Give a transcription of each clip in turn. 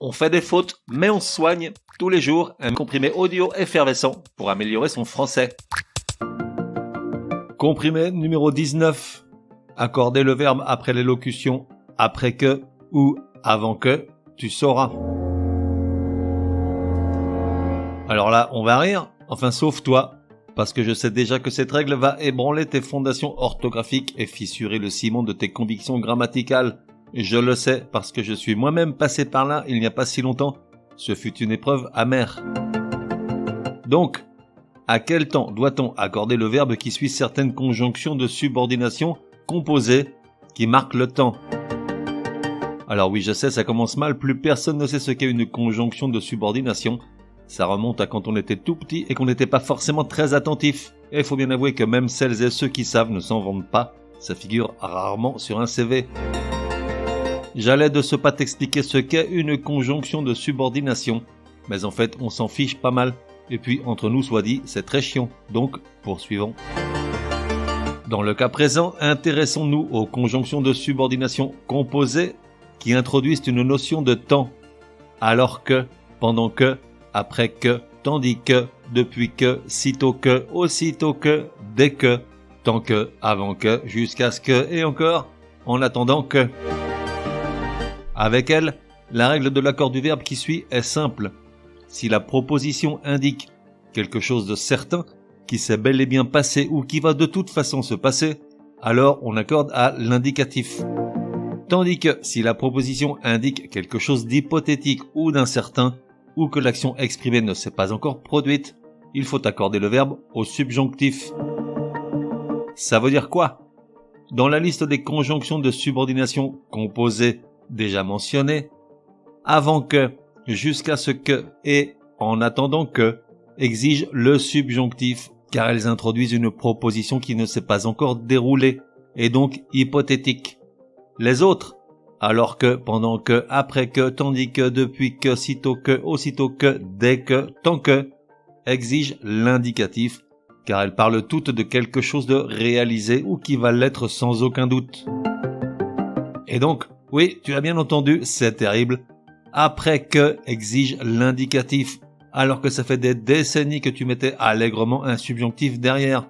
On fait des fautes, mais on se soigne. Tous les jours, un comprimé audio effervescent pour améliorer son français. Comprimé numéro 19. Accorder le verbe après l'élocution après que ou avant que tu sauras. Alors là, on va rire, enfin sauf toi, parce que je sais déjà que cette règle va ébranler tes fondations orthographiques et fissurer le ciment de tes convictions grammaticales. Je le sais parce que je suis moi-même passé par là il n'y a pas si longtemps. Ce fut une épreuve amère. Donc, à quel temps doit-on accorder le verbe qui suit certaines conjonctions de subordination composées qui marquent le temps? Alors oui, je sais, ça commence mal, plus personne ne sait ce qu'est une conjonction de subordination. Ça remonte à quand on était tout petit et qu'on n'était pas forcément très attentif. Et il faut bien avouer que même celles et ceux qui savent ne s'en vantent pas. Ça figure rarement sur un CV. J'allais de ce pas t'expliquer ce qu'est une conjonction de subordination. Mais en fait, on s'en fiche pas mal. Et puis, entre nous soit dit, c'est très chiant. Donc, poursuivons. Dans le cas présent, intéressons-nous aux conjonctions de subordination composées qui introduisent une notion de temps. Alors que, pendant que, après que, tandis que, depuis que, sitôt que, aussitôt que, dès que, tant que, avant que, jusqu'à ce que, et encore, en attendant que. Avec elle, la règle de l'accord du verbe qui suit est simple. Si la proposition indique quelque chose de certain, qui s'est bel et bien passé ou qui va de toute façon se passer, alors on accorde à l'indicatif. Tandis que si la proposition indique quelque chose d'hypothétique ou d'incertain, ou que l'action exprimée ne s'est pas encore produite, il faut accorder le verbe au subjonctif. Ça veut dire quoi? Dans la liste des conjonctions de subordination composées déjà mentionnées, avant que, jusqu'à ce que et en attendant que exigent le subjonctif car elles introduisent une proposition qui ne s'est pas encore déroulée et donc hypothétique. Les autres, alors que, pendant que, après que, tandis que, depuis que, sitôt que, aussitôt que, dès que, tant que, exigent l'indicatif, car elles parlent toutes de quelque chose de réalisé ou qui va l'être sans aucun doute. Et donc, oui, tu as bien entendu, c'est terrible. Après que exige l'indicatif, alors que ça fait des décennies que tu mettais allègrement un subjonctif derrière.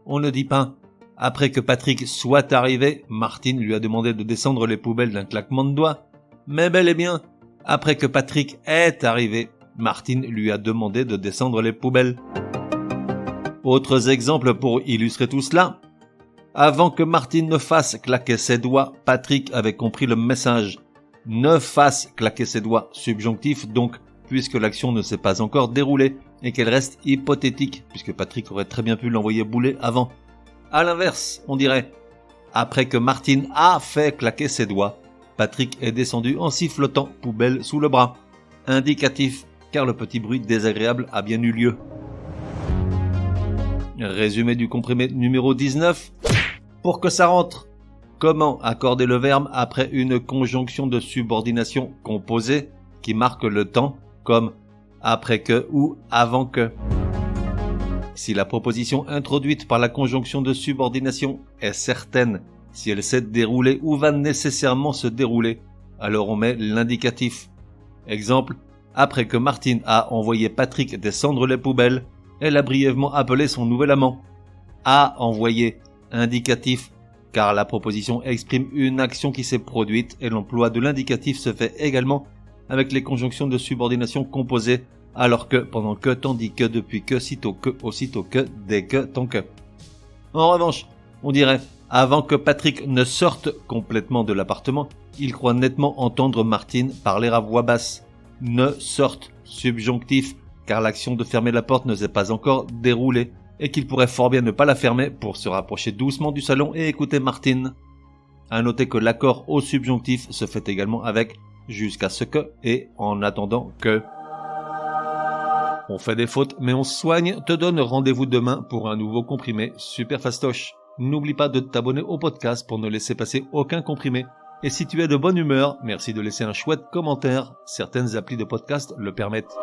On ne dit pas. Après que Patrick soit arrivé, Martine lui a demandé de descendre les poubelles d'un claquement de doigts. Mais bel et bien, après que Patrick est arrivé, Martine lui a demandé de descendre les poubelles. Autres exemples pour illustrer tout cela. Avant que Martine ne fasse claquer ses doigts, Patrick avait compris le message. Ne fasse claquer ses doigts, subjonctif donc, puisque l'action ne s'est pas encore déroulée et qu'elle reste hypothétique, puisque Patrick aurait très bien pu l'envoyer bouler avant. À l'inverse, on dirait, après que Martine a fait claquer ses doigts, Patrick est descendu en sifflotant poubelle sous le bras. Indicatif, car le petit bruit désagréable a bien eu lieu. Résumé du comprimé numéro 19. Pour que ça rentre, comment accorder le verbe après une conjonction de subordination composée qui marque le temps, comme après que ou avant que. Si la proposition introduite par la conjonction de subordination est certaine, si elle s'est déroulée ou va nécessairement se dérouler, alors on met l'indicatif. Exemple, après que Martine a envoyé Patrick descendre les poubelles, elle a brièvement appelé son nouvel amant. A envoyé, indicatif, car la proposition exprime une action qui s'est produite et l'emploi de l'indicatif se fait également avec les conjonctions de subordination composées, alors que, pendant que, tandis que, depuis que, sitôt que, aussitôt que, dès que, tant que. En revanche, on dirait, avant que Patrick ne sorte complètement de l'appartement, il croit nettement entendre Martine parler à voix basse. Ne sorte, subjonctif, car l'action de fermer la porte ne s'est pas encore déroulée, et qu'il pourrait fort bien ne pas la fermer pour se rapprocher doucement du salon et écouter Martine. À noter que l'accord au subjonctif se fait également avec jusqu'à ce que et en attendant que. On fait des fautes mais on se soigne, te donne rendez-vous demain pour un nouveau comprimé super fastoche. N'oublie pas de t'abonner au podcast pour ne laisser passer aucun comprimé. Et si tu es de bonne humeur, merci de laisser un chouette commentaire, certaines applis de podcast le permettent.